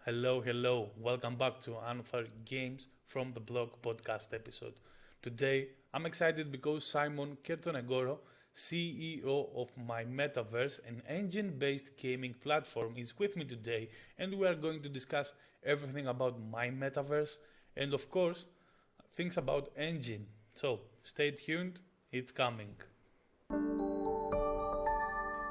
Hello. Welcome back to another Games from the Blog podcast episode. Today, I'm excited because Simon Kertonegoro, CEO of MyMetaverse, an Enjin-based gaming platform, is with me today, and we are going to discuss everything about MyMetaverse and, of course, things about Enjin. So, stay tuned, it's coming.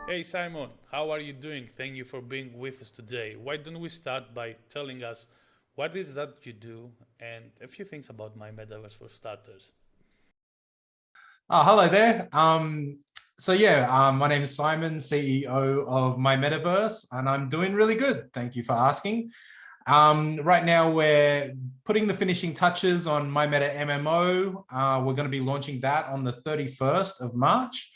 Hey Simon, how are you doing? Thank you for being with us today. Why don't we start by telling us what is that you do and a few things about MyMetaverse for starters. Hello there. My name is Simon, CEO of MyMetaverse, and I'm doing really good. Thank you for asking. Right now, we're putting the finishing touches on MyMeta MMO. We're going to be launching that on the 31st of March.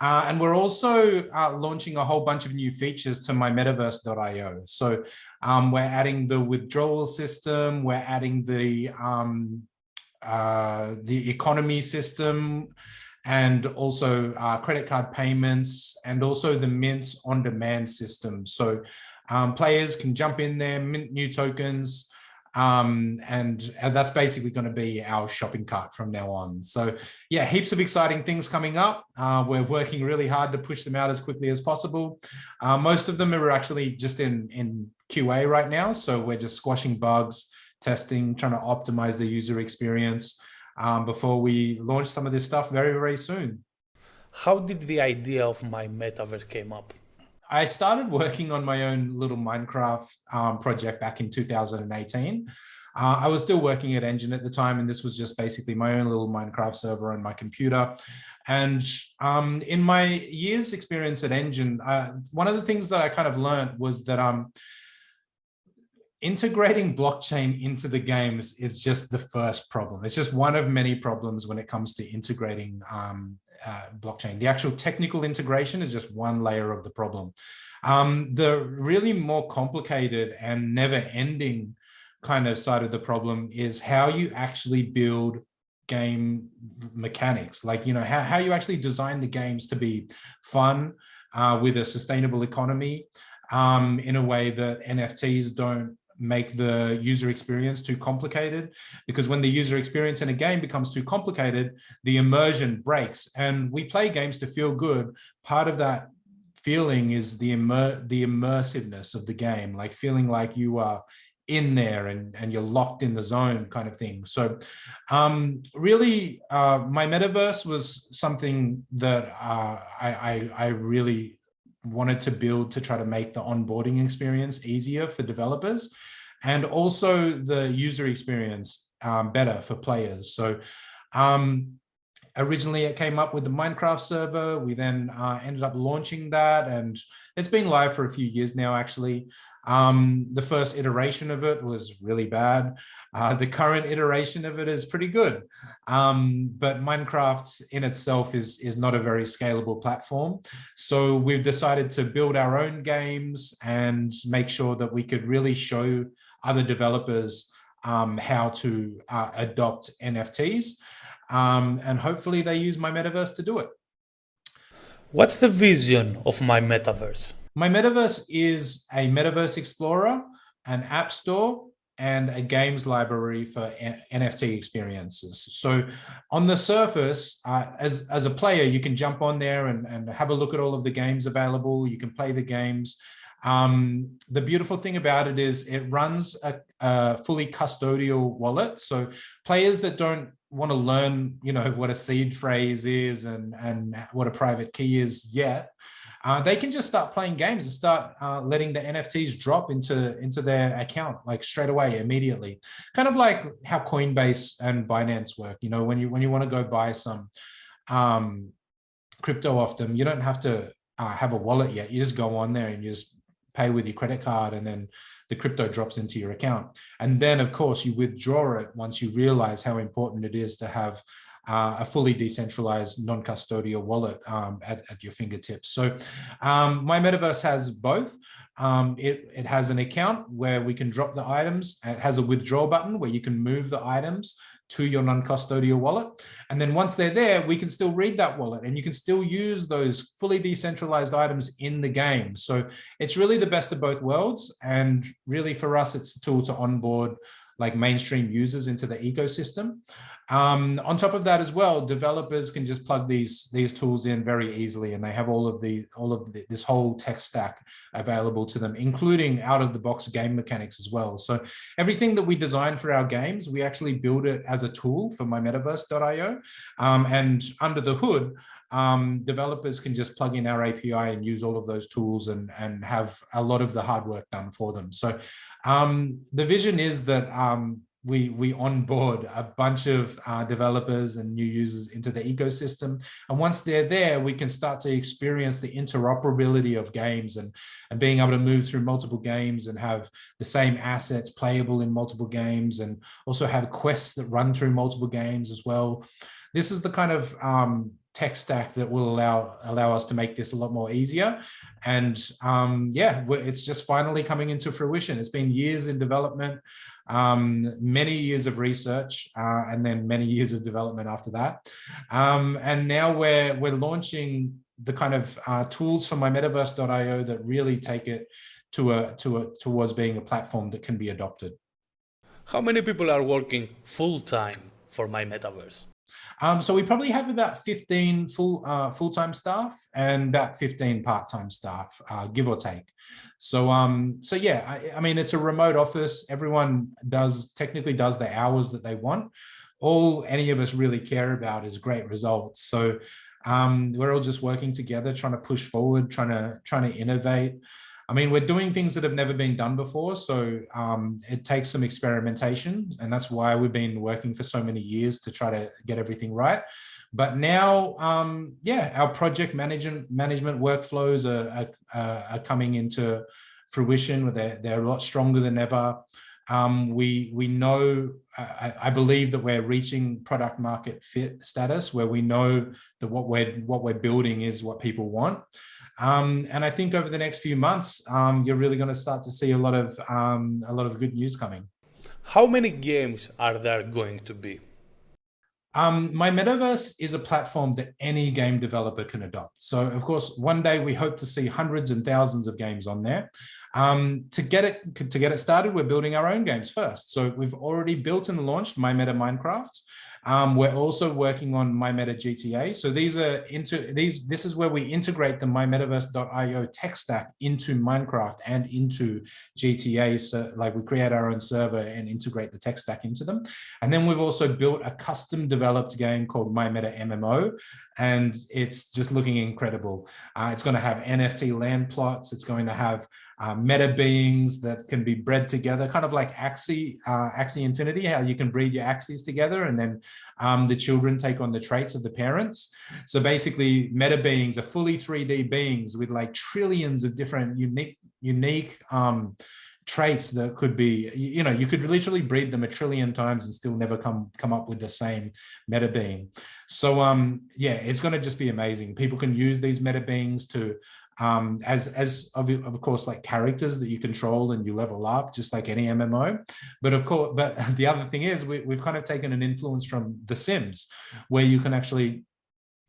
And we're also launching a whole bunch of new features to MyMetaverse.io. So we're adding the withdrawal system, we're adding the economy system, and also credit card payments, and also the mints on demand system. So players can jump in there, mint new tokens, and that's basically going to be our shopping cart from now on. So yeah, heaps of exciting things coming up. We're working really hard to push them out as quickly as possible. Most of them are actually just in QA right now. So we're just squashing bugs, testing, trying to optimize the user experience before we launch some of this stuff very, very soon. How did the idea of MyMetaverse came up? I started working on my own little Minecraft project back in 2018. I was still working at Enjin at the time, and this was just basically my own little Minecraft server on my computer. And in my years experience at Enjin, one of the things that I kind of learned was that integrating blockchain into the games is just the first problem. It's just one of many problems when it comes to integrating blockchain. The actual technical integration is just one layer of the problem. The really more complicated and never-ending kind of side of the problem is how you actually build game mechanics, like, how you actually design the games to be fun with a sustainable economy in a way that NFTs don't make the user experience too complicated, because when the user experience in a game becomes too complicated, the immersion breaks. And we play games to feel good. Part of that feeling is the immersiveness of the game, like feeling like you are in there and you're locked in the zone kind of thing. So really, MyMetaverse was something that I really wanted to build to try to make the onboarding experience easier for developers, and also the user experience better for players. So originally it came up with the Minecraft server. We then ended up launching that, and it's been live for a few years now, actually. The first iteration of it was really bad. The current iteration of it is pretty good. But Minecraft in itself is not a very scalable platform. So we've decided to build our own games and make sure that we could really show other developers how to adopt NFTs. And hopefully they use MyMetaverse to do it. What's the vision of MyMetaverse? MyMetaverse is a metaverse explorer, an app store, and a games library for NFT experiences. So on the surface, as a player, you can jump on there and have a look at all of the games available. You can play the games. The beautiful thing about it is it runs a fully custodial wallet. So players that don't want to learn, what a seed phrase is and what a private key is yet, they can just start playing games and start letting the NFTs drop into their account, like straight away, immediately. Kind of like how Coinbase and Binance work. When you want to go buy some crypto off them, you don't have to have a wallet yet. You just go on there and you just pay with your credit card, and then the crypto drops into your account. And then, of course, you withdraw it once you realize how important it is to have a fully decentralized non-custodial wallet at your fingertips. So MyMetaverse has both. It has an account where we can drop the items. It has a withdrawal button where you can move the items to your non-custodial wallet. And then once they're there, we can still read that wallet and you can still use those fully decentralized items in the game. So it's really the best of both worlds. And really for us, it's a tool to onboard like mainstream users into the ecosystem. On top of that as well, developers can just plug these tools in very easily, and they have this whole tech stack available to them, including out-of-the-box game mechanics as well. So everything that we design for our games, we actually build it as a tool for MyMetaverse.io, and under the hood, developers can just plug in our API and use all of those tools and have a lot of the hard work done for them. So the vision is that we onboard a bunch of developers and new users into the ecosystem. And once they're there, we can start to experience the interoperability of games and being able to move through multiple games and have the same assets playable in multiple games, and also have quests that run through multiple games as well. This is the kind of tech stack that will allow us to make this a lot more easier. And yeah, it's just finally coming into fruition. It's been years in development, many years of research, and then many years of development after that. And now we're launching the kind of tools for MyMetaverse.io that really take it towards being a platform that can be adopted. How many people are working full-time for MyMetaverse? So we probably have about 15 full-time staff and about 15 part-time staff, give or take. So yeah, I mean, it's a remote office. Everyone technically does the hours that they want. All any of us really care about is great results. So we're all just working together, trying to push forward, trying to innovate. I mean, we're doing things that have never been done before, so it takes some experimentation, and that's why we've been working for so many years to try to get everything right. But now, yeah, our project management workflows are coming into fruition. They're a lot stronger than ever. We know, I believe that we're reaching product market fit status where we know that what we're building is what people want. And I think over the next few months, you're really going to start to see a lot of good news coming. How many games are there going to be? MyMetaverse is a platform that any game developer can adopt. So, of course, one day we hope to see hundreds and thousands of games on there. To get it started, we're building our own games first. So we've already built and launched MyMeta Minecraft. We're also working on MyMeta GTA. So this is where we integrate the MyMetaverse.io tech stack into Minecraft and into GTA. So like we create our own server and integrate the tech stack into them. And then we've also built a custom developed game called MyMeta MMO. And it's just looking incredible. It's going to have NFT land plots. It's going to have meta beings that can be bred together, kind of like Axie Infinity, how you can breed your Axies together, and then the children take on the traits of the parents. So basically, meta beings are fully 3D beings with like trillions of different unique traits that could be, you could literally breed them a trillion times and still never come up with the same meta being. So yeah, it's going to just be amazing. People can use these meta beings to as of course like characters that you control and you level up just like any MMO. But of course, the other thing is we've kind of taken an influence from The Sims, where you can actually,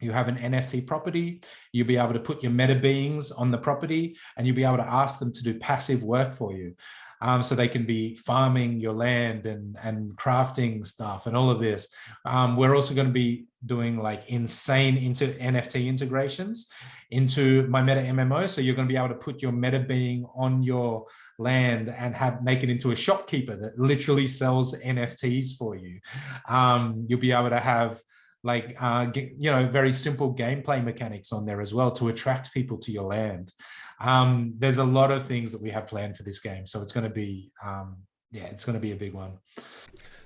you have an NFT property, you'll be able to put your meta beings on the property and you'll be able to ask them to do passive work for you. So they can be farming your land and crafting stuff and all of this. We're also going to be doing like insane NFT integrations into MyMeta MMO. So you're going to be able to put your meta being on your land and make it into a shopkeeper that literally sells NFTs for you. You'll be able to have like, very simple gameplay mechanics on there as well to attract people to your land. There's a lot of things that we have planned for this game. So it's going to be, it's going to be a big one.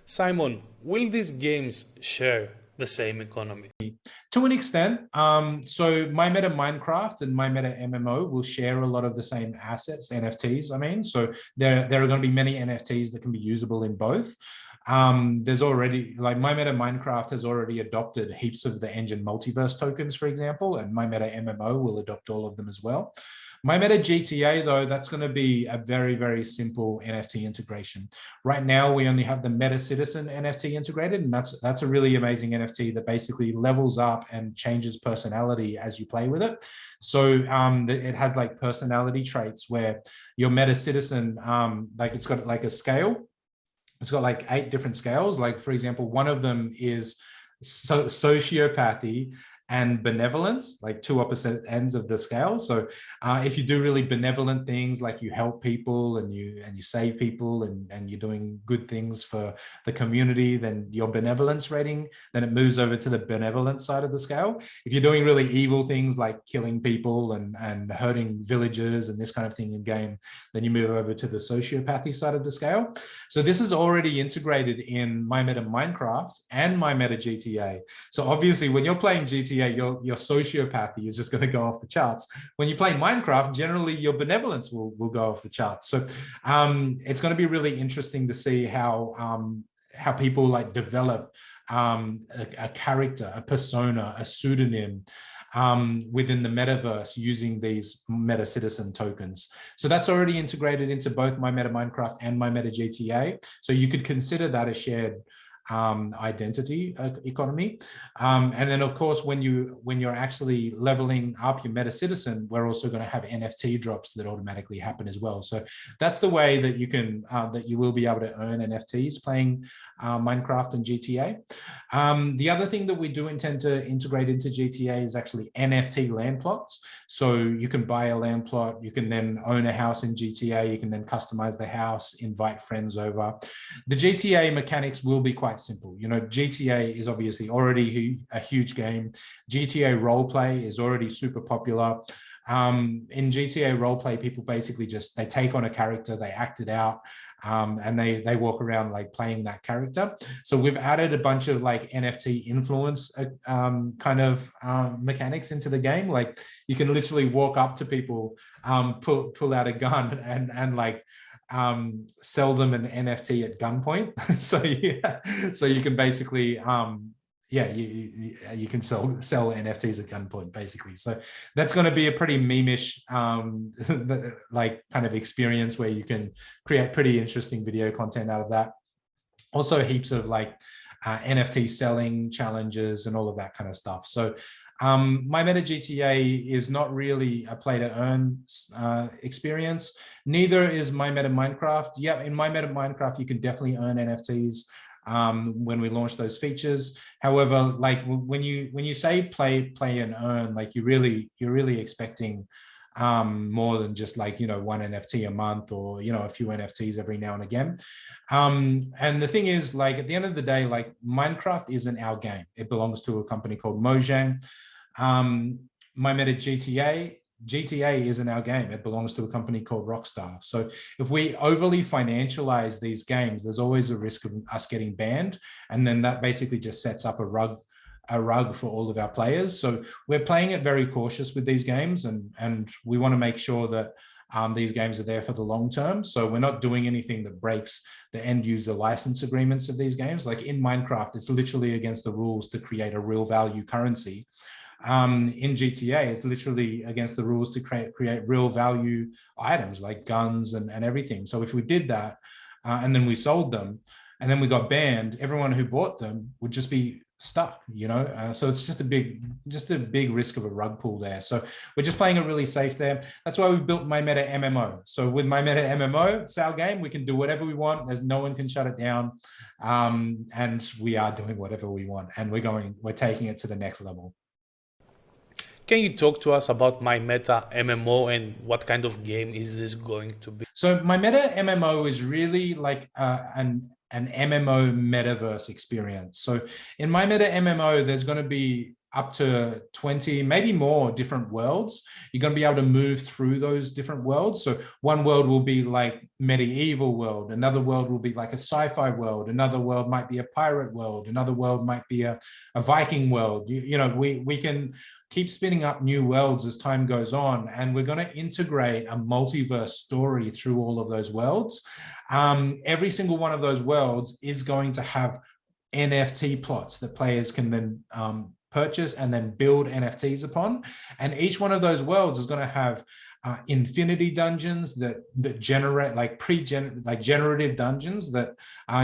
Simon, will these games share the same economy? To an extent. So MyMeta Minecraft and MyMeta MMO will share a lot of the same assets, NFTs, I mean. So there are going to be many NFTs that can be usable in both. There's already, like, MyMeta Minecraft has already adopted heaps of the Enjin multiverse tokens, for example, and MyMeta MMO will adopt all of them as well. MyMeta GTA, though, that's going to be a very, very simple NFT integration. Right now, we only have the Meta Citizen NFT integrated, and that's a really amazing NFT that basically levels up and changes personality as you play with it. So it has like personality traits where your Meta Citizen, like it's got like a scale. It's got like 8 different scales. Like, for example, one of them is sociopathy and benevolence, like 2 opposite ends of the scale. So if you do really benevolent things, like you help people and you save people and you're doing good things for the community, then your benevolence rating, then it moves over to the benevolent side of the scale. If you're doing really evil things like killing people and hurting villagers and this kind of thing in game, then you move over to the sociopathy side of the scale. So this is already integrated in MyMeta Minecraft and MyMeta GTA. So obviously when you're playing GTA, your sociopathy is just going to go off the charts. When you play Minecraft, generally your benevolence will go off the charts. So it's going to be really interesting to see how people like develop a character, a persona, a pseudonym within the metaverse using these Meta Citizen tokens. So that's already integrated into both MyMeta Minecraft and MyMeta GTA. So you could consider that a shared identity economy. And then of course, when you're actually leveling up your Meta Citizen, we're also going to have NFT drops that automatically happen as well. So that's the way that you can that you will be able to earn NFTs playing Minecraft and GTA. The other thing that we do intend to integrate into GTA is actually NFT land plots. So you can buy a land plot, you can then own a house in GTA, you can then customize the house, invite friends over. The GTA mechanics will be quite simple. You know, GTA is obviously already a huge game. GTA roleplay is already super popular. In GTA roleplay, people basically just, they take on a character, they act it out, and they walk around like playing that character. So we've added a bunch of like NFT influence kind of mechanics into the game. Like you can literally walk up to people, pull out a gun and like sell them an NFT at gunpoint. So you can basically you can sell NFTs at gunpoint basically. So that's going to be a pretty meme-ish like kind of experience where you can create pretty interesting video content out of that. Also heaps of like NFT selling challenges and all of that kind of stuff. So MyMeta GTA is not really a play to earn experience. Neither is MyMeta Minecraft. Yeah, in MyMeta Minecraft, you can definitely earn NFTs when we launch those features. However, like when you say play and earn, like you're really expecting more than just like, you know, 1 NFT a month or, you know, a few NFTs every now and again. And the thing is, like, at the end of the day, like Minecraft isn't our game. It belongs to a company called Mojang. MyMeta GTA isn't our game. It belongs to a company called Rockstar. So if we overly financialize these games, there's always a risk of us getting banned. And then that basically just sets up a rug for all of our players. So we're playing it very cautious with these games, and we want to make sure that these games are there for the long term. So we're not doing anything that breaks the end user license agreements of these games. Like in Minecraft, it's literally against the rules to create a real value currency. In GTA, it's literally against the rules to create real value items like guns and everything. So if we did that and then we sold them and then we got banned, everyone who bought them would just be stuck, you know. So it's just a big risk of a rug pull there. So we're just playing it really safe there. That's why we built MyMeta MMO. So with MyMeta MMO, it's our game. We can do whatever we want. There's no one can shut it down, and we are doing whatever we want, and we're taking it to the next level. Can you talk to us about MyMeta MMO and what kind of game is this going to be? So MyMeta MMO is really like an MMO metaverse experience. So in MyMeta MMO, there's going to be up to 20, maybe more different worlds. You're going to be able to move through those different worlds. So one world will be like medieval world. Another world will be like a sci-fi world. Another world might be a pirate world. Another world might be a Viking world. You know, we can keep spinning up new worlds as time goes on. And we're going to integrate a multiverse story through all of those worlds. Every single one of those worlds is going to have NFT plots that players can then purchase and then build NFTs upon. And each one of those worlds is going to have infinity dungeons that generate like generative dungeons that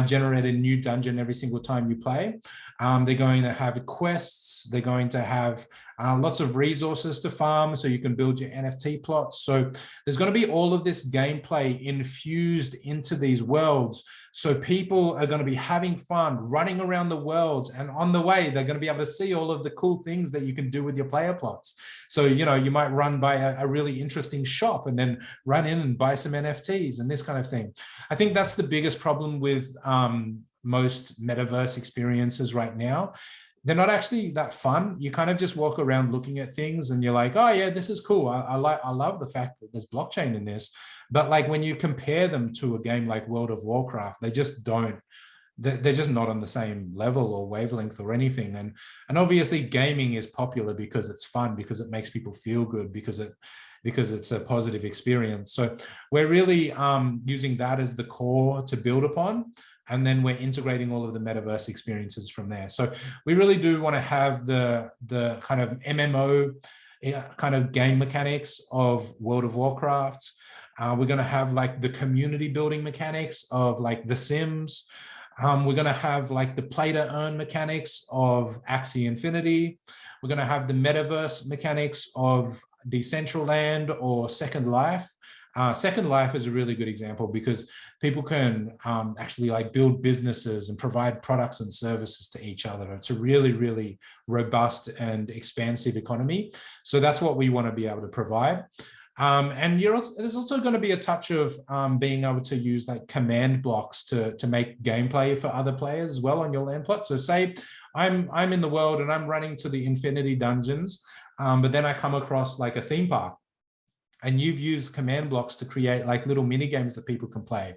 generate a new dungeon every single time you play. They're going to have quests. They're going to have lots of resources to farm so you can build your NFT plots. So there's going to be all of this gameplay infused into these worlds. So people are going to be having fun running around the worlds, and on the way, they're going to be able to see all of the cool things that you can do with your player plots. So, you know, you might run by a really interesting shop and then run in and buy some NFTs and this kind of thing. I think that's the biggest problem with most metaverse experiences right now. They're not actually that fun. You kind of just walk around looking at things and you're like, oh yeah, this is cool. I love the fact that there's blockchain in this. But like when you compare them to a game like World of Warcraft, they just don't, they're just not on the same level or wavelength or anything. And obviously gaming is popular because it's fun, because it makes people feel good, because it's a positive experience. So we're really using that as the core to build upon. And then we're integrating all of the metaverse experiences from there. So we really do want to have the kind of MMO kind of game mechanics of World of Warcraft. We're going to have like the community building mechanics of like The Sims. We're going to have like the play to earn mechanics of Axie Infinity. We're going to have the metaverse mechanics of Decentraland or Second Life. Second Life is a really good example because people can actually like build businesses and provide products and services to each other. It's a really, really robust and expansive economy. So that's what we want to be able to provide. And there's also going to be a touch of being able to use like command blocks to make gameplay for other players as well on your land plot. So say I'm in the world and I'm running to the Infinity Dungeons, but then I come across like a theme park. And you've used command blocks to create like little mini games that people can play.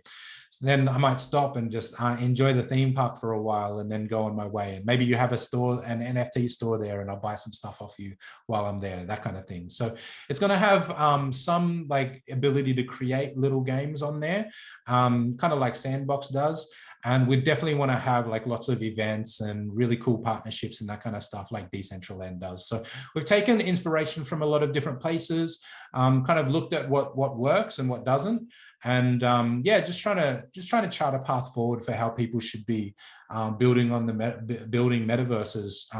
So then I might stop and just enjoy the theme park for a while and then go on my way. And maybe you have a store, an NFT store there, and I'll buy some stuff off you while I'm there, that kind of thing. So it's going to have some like ability to create little games on there, kind of like Sandbox does. And we definitely want to have like lots of events and really cool partnerships and that kind of stuff like Decentraland does. So we've taken inspiration from a lot of different places, kind of looked at what works and what doesn't. And yeah, just trying to chart a path forward for how people should be building on building metaverses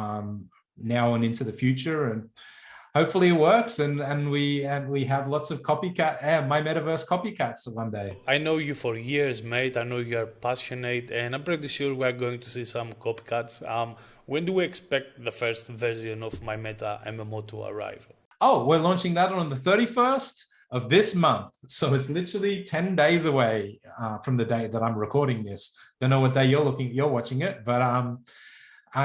now and into the future. And hopefully it works, and we have lots of MyMetaverse copycats one day. I know you for years, mate. I know you are passionate, and I'm pretty sure we are going to see some copycats. When do we expect the first version of MyMeta MMO to arrive? Oh, we're launching that on the 31st of this month. So it's literally 10 days away from the day that I'm recording this. Don't know what day you're watching it, but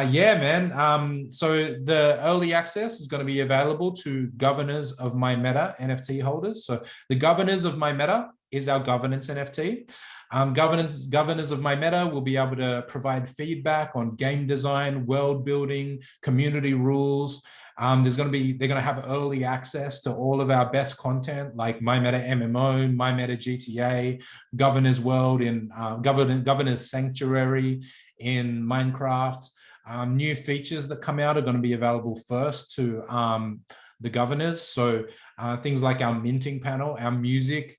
yeah, man. So the early access is going to be available to governors of MyMeta NFT holders. So the governors of MyMeta is our governance NFT. Governors of MyMeta will be able to provide feedback on game design, world building, community rules. They're going to have early access to all of our best content like MyMeta MMO, MyMeta GTA, Governor's World in Governor's Sanctuary in Minecraft. New features that come out are going to be available first to the governors. So things like our minting panel, our music,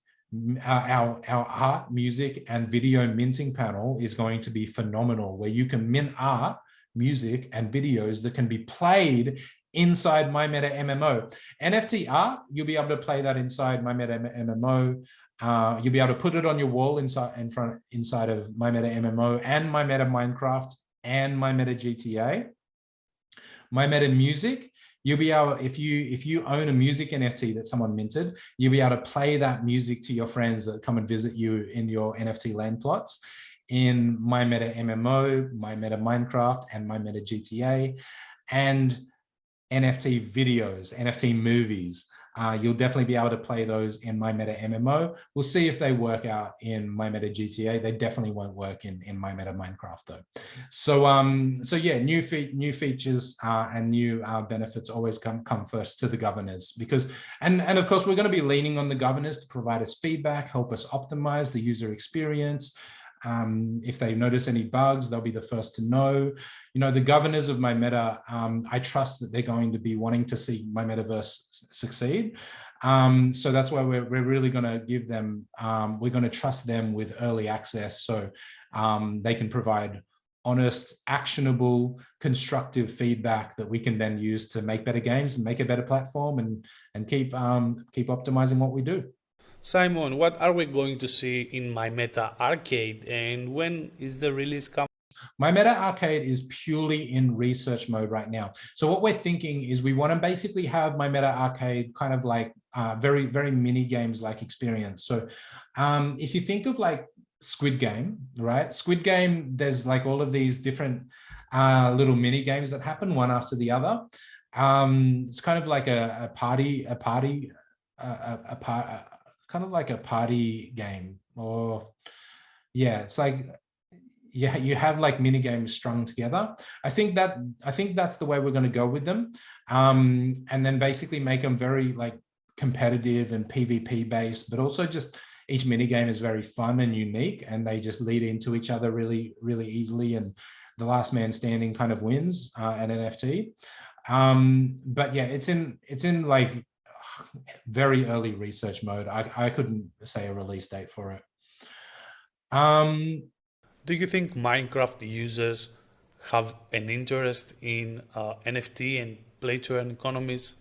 our art, music, and video minting panel is going to be phenomenal, where you can mint art, music, and videos that can be played inside MyMeta MMO. NFT art, you'll be able to play that inside MyMeta MMO. You'll be able to put it on your wall inside of MyMeta MMO and MyMeta Minecraft and MyMeta GTA. MyMeta Music, you'll be able, if you own a music NFT that someone minted, you'll be able to play that music to your friends that come and visit you in your NFT land plots in MyMeta MMO, MyMeta Minecraft, and MyMeta GTA. And NFT videos, NFT movies. You'll definitely be able to play those in MyMeta MMO. We'll see if they work out in MyMeta GTA. They definitely won't work in MyMeta Minecraft though. So yeah, new features and new benefits always come first to the governors, because and of course we're going to be leaning on the governors to provide us feedback, help us optimize the user experience. If they notice any bugs, they'll be the first to know. You know, the governors of MyMeta, I trust that they're going to be wanting to see MyMetaverse succeed. So that's why we're really going to give them, we're going to trust them with early access, so they can provide honest, actionable, constructive feedback that we can then use to make better games and make a better platform and keep optimizing what we do. Simon, what are we going to see in MyMeta Arcade, and when is the release coming? MyMeta Arcade is purely in research mode right now. So what we're thinking is we want to basically have MyMeta Arcade kind of like very, very mini games like experience. So if you think of like Squid Game, right? Squid Game, there's like all of these different little mini games that happen one after the other. It's kind of like a party kind of like a party game, or yeah, it's like, yeah, you have like mini games strung together. I think that's the way we're going to go with them, and then basically make them very like competitive and PvP based, but also just each mini game is very fun and unique, and they just lead into each other really, really easily, and the last man standing kind of wins an NFT. But yeah, it's in like very early research mode. I couldn't say a release date for it. Do you think Minecraft users have an interest in NFT and play-to-earn economies?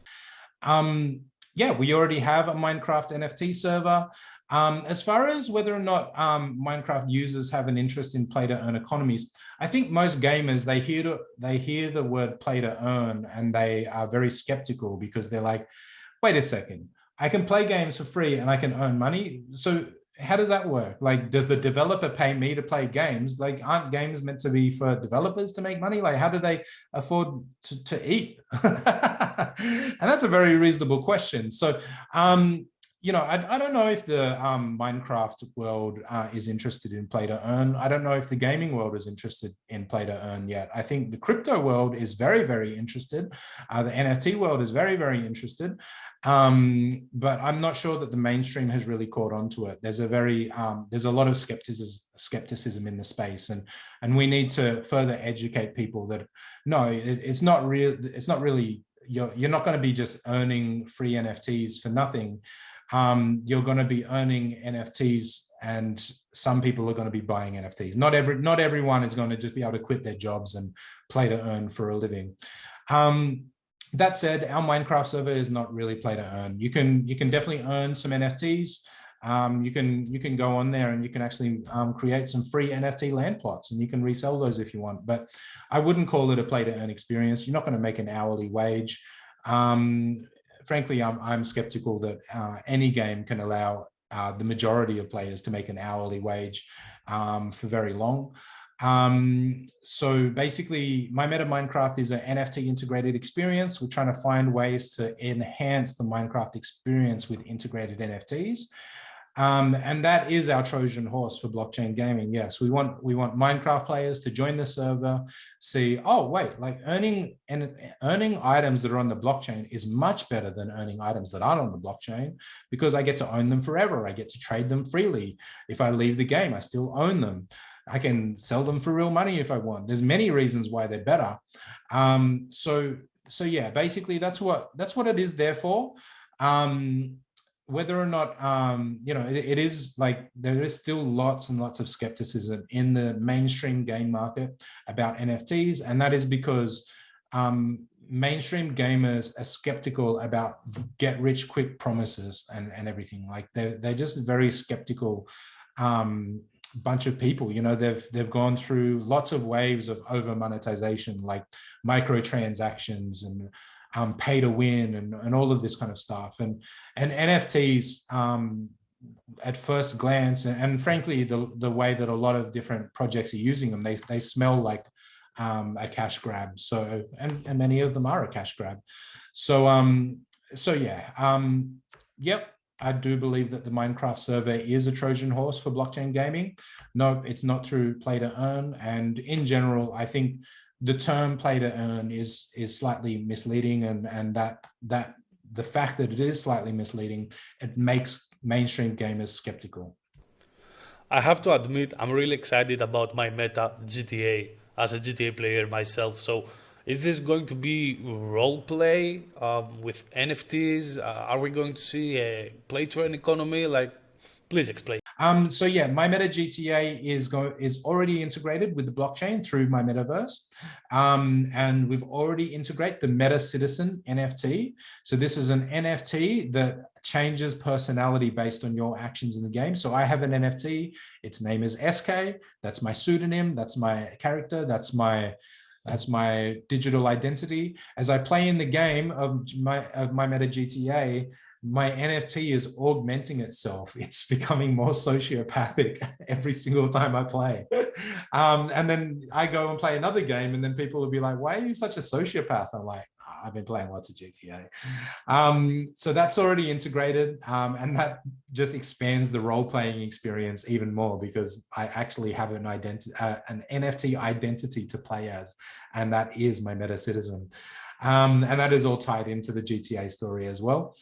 Yeah, we already have a Minecraft NFT server. As far as whether or not Minecraft users have an interest in play-to-earn economies, I think most gamers, they hear the word play-to-earn and they are very skeptical, because they're like, wait a second, I can play games for free and I can earn money. So how does that work? Like, does the developer pay me to play games? Like, aren't games meant to be for developers to make money? Like, how do they afford to eat? And that's a very reasonable question. So, you know, I don't know if the Minecraft world is interested in play to earn. I don't know if the gaming world is interested in play to earn yet. I think the crypto world is very, very interested. The NFT world is very, very interested. But I'm not sure that the mainstream has really caught on to it. There's a lot of skepticism in the space, and we need to further educate people that no, it's not real. It's not really, you're not going to be just earning free NFTs for nothing. You're going to be earning NFTs, and some people are going to be buying NFTs. Not everyone is going to just be able to quit their jobs and play to earn for a living. That said, our Minecraft server is not really play to earn. You can definitely earn some NFTs. You can go on there and you can actually create some free NFT land plots, and you can resell those if you want. But I wouldn't call it a play to earn experience. You're not going to make an hourly wage. Frankly, I'm skeptical that any game can allow the majority of players to make an hourly wage for very long. So basically, MyMeta Minecraft is an NFT integrated experience. We're trying to find ways to enhance the Minecraft experience with integrated NFTs. And that is our Trojan horse for blockchain gaming. Yes, we want Minecraft players to join the server, see, oh wait, like earning items that are on the blockchain is much better than earning items that aren't on the blockchain, because I get to own them forever. I get to trade them freely. If I leave the game, I still own them. I can sell them for real money if I want. There's many reasons why they're better. So yeah, basically that's what it is there for. Whether or not, you know, it is like, there is still lots and lots of skepticism in the mainstream game market about NFTs. And that is because mainstream gamers are skeptical about get rich quick promises and everything. Like they're just very skeptical bunch of people. You know, they've gone through lots of waves of over monetization, like microtransactions and pay to win and all of this kind of stuff, and NFTs at first glance, and frankly the way that a lot of different projects are using them, they smell like a cash grab. So, and many of them are a cash grab. So, yep. I do believe that the Minecraft server is a Trojan horse for blockchain gaming. No, it's not through play to earn. And in general, I think the term play to earn is slightly misleading, and that the fact that it is slightly misleading, it makes mainstream gamers skeptical. I have to admit, I'm really excited about MyMeta GTA as a GTA player myself. So, is this going to be role play with NFTs? Are we going to see a play to earn economy? Like, please explain. So yeah, MyMeta GTA is already integrated with the blockchain through MyMetaverse, and we've already integrated the Meta Citizen NFT. So this is an NFT that changes personality based on your actions in the game. So I have an NFT. Its name is SK. That's my pseudonym. That's my character. That's my digital identity. As I play in the game of MyMeta GTA, my NFT is augmenting itself. It's becoming more sociopathic every single time I play. And then I go and play another game, and then people will be like, why are you such a sociopath? I'm like, oh, I've been playing lots of GTA. So that's already integrated. And that just expands the role-playing experience even more, because I actually have an NFT identity to play as, and that is my Meta Citizen. And that is all tied into the GTA story as well.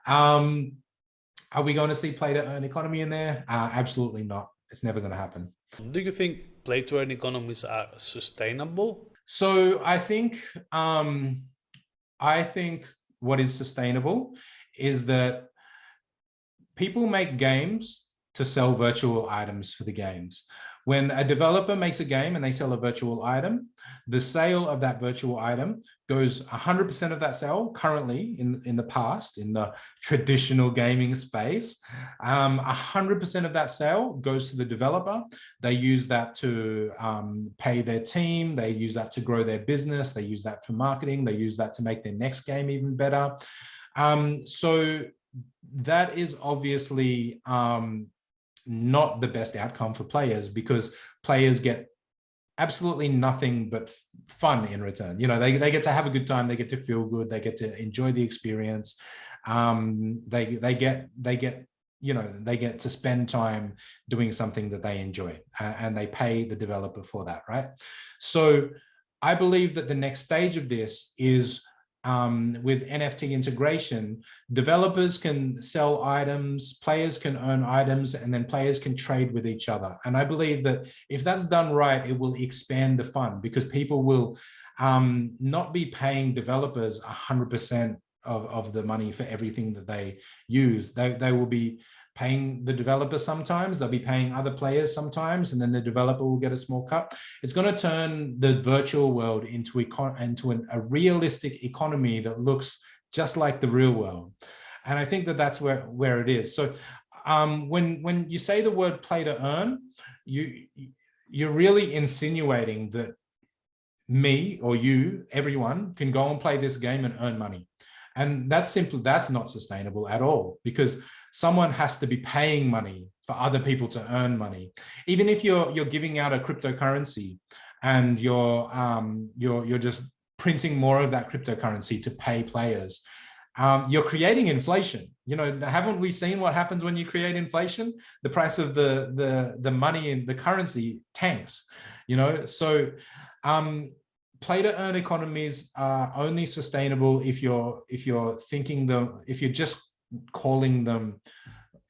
Are we going to see play to earn economy in there? Absolutely not. It's never going to happen. Do you think play to earn economies are sustainable? So I think what is sustainable is that people make games to sell virtual items for the games. When a developer makes a game and they sell a virtual item, the sale of that virtual item goes 100% of that sale currently in the past, in the traditional gaming space, 100% of that sale goes to the developer. They use that to pay their team. They use that to grow their business. They use that for marketing. They use that to make their next game even better. So that is obviously not the best outcome for players, because players get absolutely nothing but fun in return. You know, they get to have a good time, they get to feel good, they get to enjoy the experience. They get to spend time doing something that they enjoy, and they pay the developer for that, right? So I believe that the next stage of this is with NFT integration, developers can sell items, players can earn items, and then players can trade with each other. And I believe that if that's done right, it will expand the fun, because people will not be paying developers 100% of the money for everything that they use. They will be paying the developer sometimes, they'll be paying other players sometimes, and then the developer will get a small cut. It's going to turn the virtual world into a realistic economy that looks just like the real world. And I think that that's where it is. So when you say the word play to earn, you're really insinuating that me or you, everyone, can go and play this game and earn money. And that's not sustainable at all, because someone has to be paying money for other people to earn money. Even if you're giving out a cryptocurrency and you're just printing more of that cryptocurrency to pay players, you're creating inflation. You know, haven't we seen what happens when you create inflation? The price of the money and the currency tanks. You know, so play to earn economies are only sustainable if you're just calling them,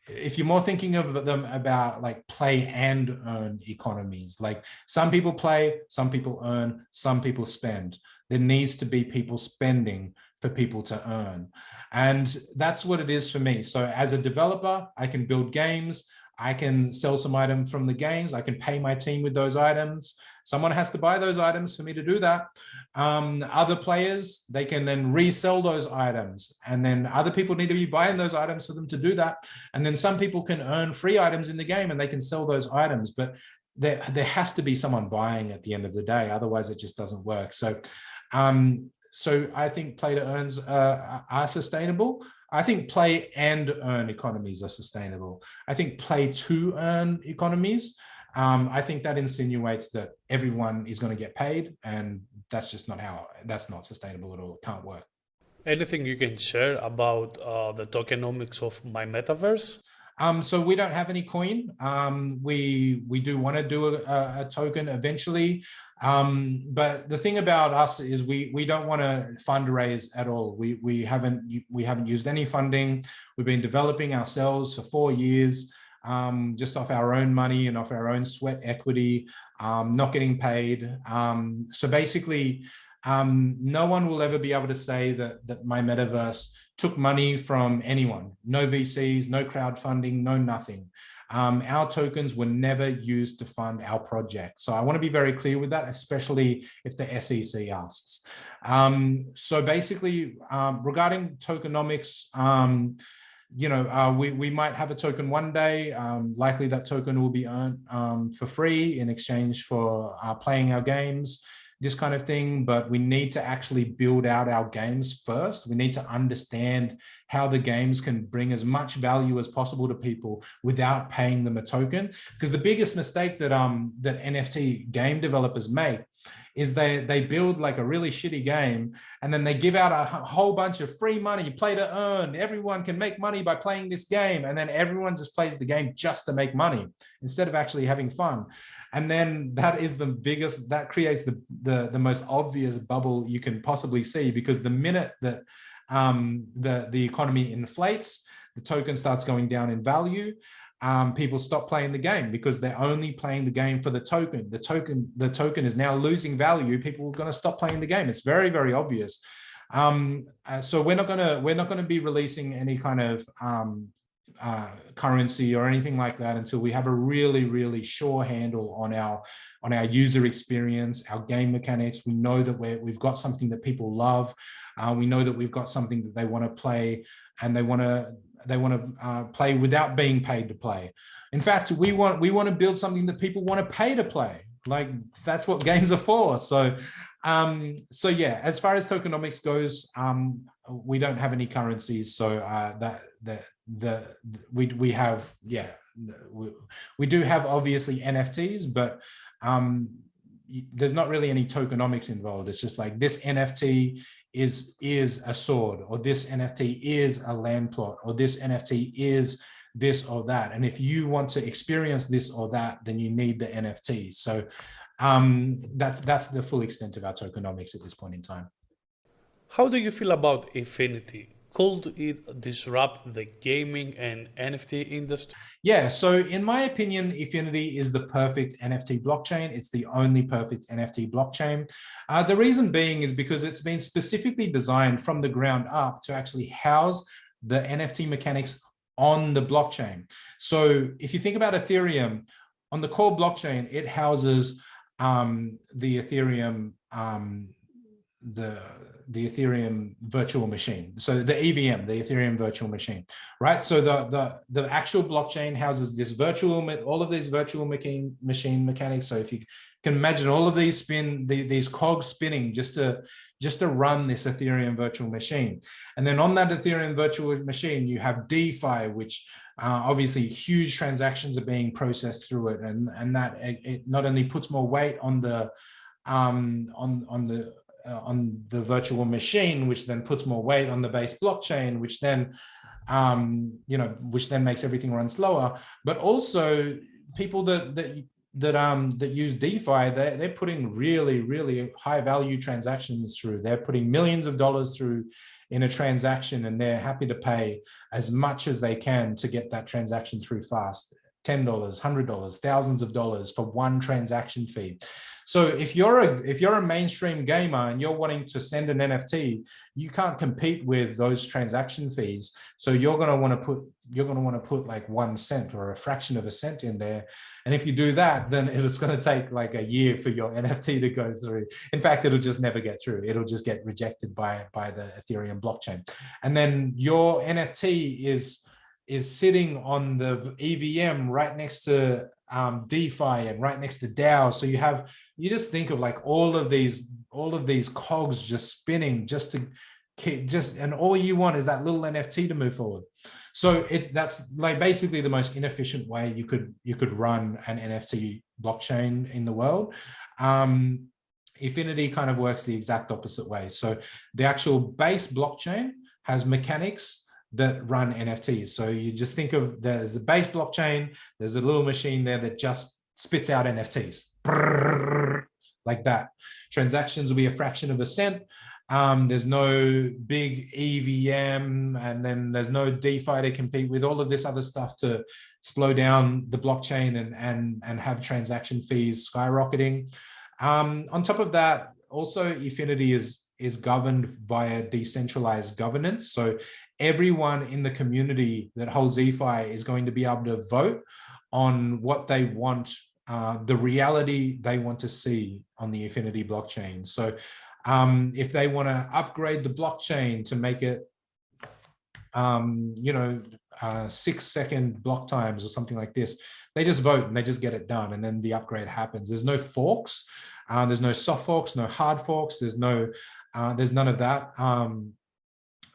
if you're more thinking of them about like play and earn economies. Like, some people play, some people earn, some people spend. There needs to be people spending for people to earn. And that's what it is for me. So as a developer, I can build games, I can sell some items from the games, I can pay my team with those items. Someone has to buy those items for me to do that. Other players, they can then resell those items, and then other people need to be buying those items for them to do that. And then some people can earn free items in the game and they can sell those items, but there has to be someone buying at the end of the day. Otherwise, it just doesn't work. So I think play to earns are sustainable. I think play and earn economies are sustainable. I think play to earn economies I think that insinuates that everyone is going to get paid, and that's just that's not sustainable at all. It can't work. Anything you can share about the tokenomics of MyMetaverse? So we don't have any coin. We do want to do a token eventually. But the thing about us is we don't want to fundraise at all. We haven't used any funding. We've been developing ourselves for 4 years, just off our own money and off our own sweat equity, not getting paid. So basically, no one will ever be able to say that MyMetaverse took money from anyone. No VCs, no crowdfunding, no nothing. Our tokens were never used to fund our project. So I want to be very clear with that, especially if the SEC asks. So basically, regarding tokenomics, we might have a token one day. Likely that token will be earned for free in exchange for playing our games, this kind of thing, but we need to actually build out our games first. We need to understand how the games can bring as much value as possible to people without paying them a token. Because the biggest mistake that NFT game developers make is they build like a really shitty game, and then they give out a whole bunch of free money, play to earn. Everyone can make money by playing this game, and then everyone just plays the game just to make money instead of actually having fun. And then that creates the most obvious bubble you can possibly see, because the minute that the economy inflates, the token starts going down in value. People stop playing the game because they're only playing the game for the token. The token is now losing value. People are going to stop playing the game. It's very, very obvious. So we're not going to be releasing any kind of currency or anything like that until we have a really, really sure handle on our user experience, our game mechanics. We know that we've got something that people love. We know that we've got something that they want to play, and they want to play without being paid to play. In fact, we want to build something that people want to pay to play. Like, that's what games are for. So yeah, as far as tokenomics goes, we don't have any currencies. So we do have obviously NFTs, but there's not really any tokenomics involved. It's just like, this NFT is a sword, or this NFT is a land plot, or this NFT is this or that. And if you want to experience this or that, then you need the NFT. So that's the full extent of our tokenomics at this point in time. How do you feel about Infinity? Could it disrupt the gaming and NFT industry? Yeah, so in my opinion, Infinity is the perfect NFT blockchain. It's the only perfect NFT blockchain. The reason being is because it's been specifically designed from the ground up to actually house the NFT mechanics on the blockchain. So if you think about Ethereum, on the core blockchain, it houses the Ethereum the Ethereum virtual machine. So the EVM, the Ethereum virtual machine, right? So the actual blockchain houses this all of these virtual machine mechanics. So if you can imagine all of these these cogs spinning just to run this Ethereum virtual machine. And then on that Ethereum virtual machine, you have DeFi, which obviously huge transactions are being processed through it. And that it not only puts more weight on the virtual machine, which then puts more weight on the base blockchain, which then makes everything run slower. But also people that use DeFi, they're putting really, really high value transactions through. They're putting millions of dollars through in a transaction, and they're happy to pay as much as they can to get that transaction through fast. $10, $100, thousands of dollars for one transaction fee. So if you're a mainstream gamer and you're wanting to send an NFT, you can't compete with those transaction fees. So you're going to want to put like 1 cent or a fraction of a cent in there. And if you do that, then it's going to take like a year for your NFT to go through. In fact, it'll just never get through. It'll just get rejected by the Ethereum blockchain. And then your NFT is sitting on the EVM right next to DeFi and right next to DAO. So you just think of like all of these cogs just spinning just to and all you want is that little NFT to move forward. So that's like basically the most inefficient way you could run an NFT blockchain in the world. Efinity kind of works the exact opposite way. So the actual base blockchain has mechanics that run NFTs. So you just think of there's the base blockchain, there's a little machine there that just spits out NFTs like that. Transactions will be a fraction of a cent. There's no big EVM, and then there's no DeFi to compete with, all of this other stuff to slow down the blockchain and have transaction fees skyrocketing. On top of that, also Efinity is governed via decentralized governance. So everyone in the community that holds EFI is going to be able to vote on what they want, the reality they want to see on the Efinity blockchain. So if they want to upgrade the blockchain to make it, 6-second block times or something like this, they just vote and they just get it done, and then the upgrade happens. There's no forks, there's no soft forks, no hard forks. There's none of that kind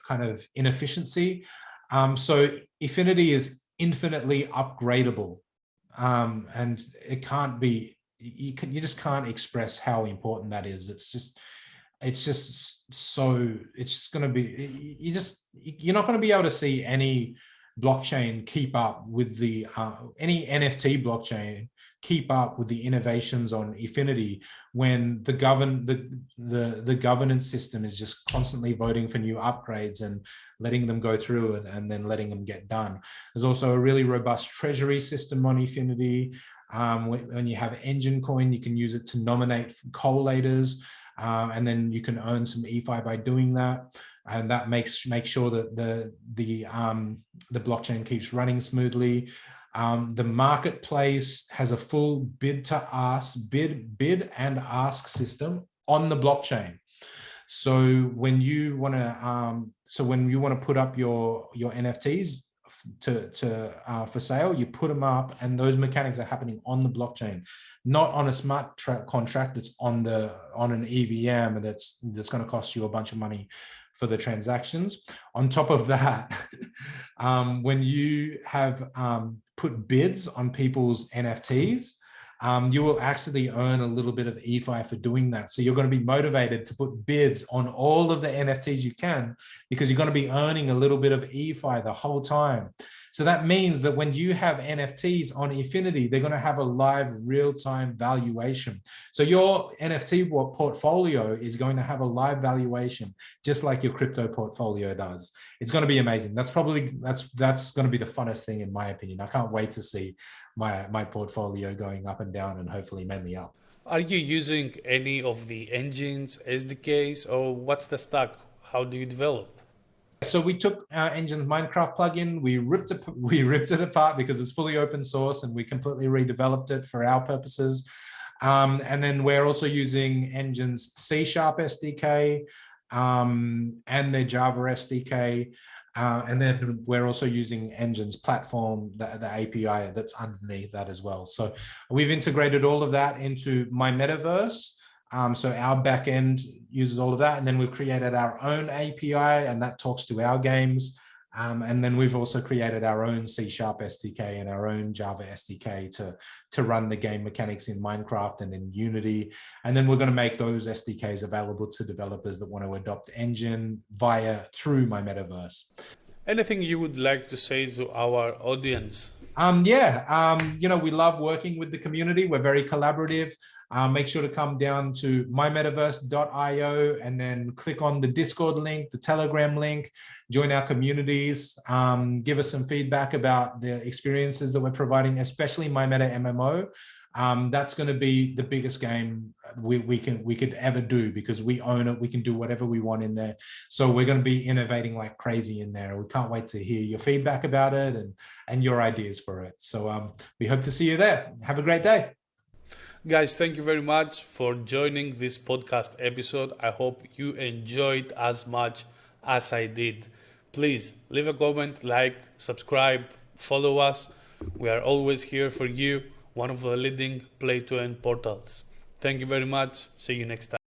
of inefficiency. So Efinity is infinitely upgradable, and it can't be. You just can't express how important that is. It's just going to be, you're not going to be able to see any blockchain keep up with the any NFT blockchain keep up with the innovations on Efinity when the governance system is just constantly voting for new upgrades and letting them go through and then letting them get done. There's also a really robust treasury system on Efinity. When you have Enjin coin, you can use it to nominate collators, and then you can earn some EFI by doing that. And that makes sure that the blockchain keeps running smoothly. The marketplace has a full bid and ask system on the blockchain. So when you want to put up your NFTs for sale, you put them up, and those mechanics are happening on the blockchain, not on a smart contract that's on an EVM, and that's going to cost you a bunch of money for the transactions. On top of that, when you have put bids on people's NFTs, you will actually earn a little bit of EFI for doing that. So you're going to be motivated to put bids on all of the NFTs you can, because you're going to be earning a little bit of EFI the whole time. So that means that when you have NFTs on Efinity, they're going to have a live real-time valuation. So your NFT portfolio is going to have a live valuation, just like your crypto portfolio does. It's going to be amazing. That's going to be the funnest thing, in my opinion. I can't wait to see my portfolio going up and down, and hopefully mainly up. Are you using any of the Enjin's SDKs, or what's the stack? How do you develop? So we took Enjin's Minecraft plugin, we ripped it apart because it's fully open source, and we completely redeveloped it for our purposes. And then we're also using Enjin's C# SDK and their Java SDK. And then we're also using Enjin's platform, the API that's underneath that as well. So we've integrated all of that into MyMetaverse. So our backend uses all of that, and then we've created our own API, and that talks to our games. And then we've also created our own C# SDK and our own Java SDK to run the game mechanics in Minecraft and in Unity. And then we're going to make those SDKs available to developers that want to adopt Enjin through MyMetaverse. Anything you would like to say to our audience? We love working with the community. We're very collaborative. Make sure to come down to mymetaverse.io and then click on the Discord link, the Telegram link, join our communities, give us some feedback about the experiences that we're providing, especially MyMeta MMO. That's going to be the biggest game we could ever do, because we own it. We can do whatever we want in there. So we're going to be innovating like crazy in there. We can't wait to hear your feedback about it and your ideas for it. So we hope to see you there. Have a great day. Guys, thank you very much for joining this podcast episode. I hope you enjoyed as much as I did. Please leave a comment, like, subscribe, follow us. We are always here for you, one of the leading play-to-earn portals. Thank you very much. See you next time.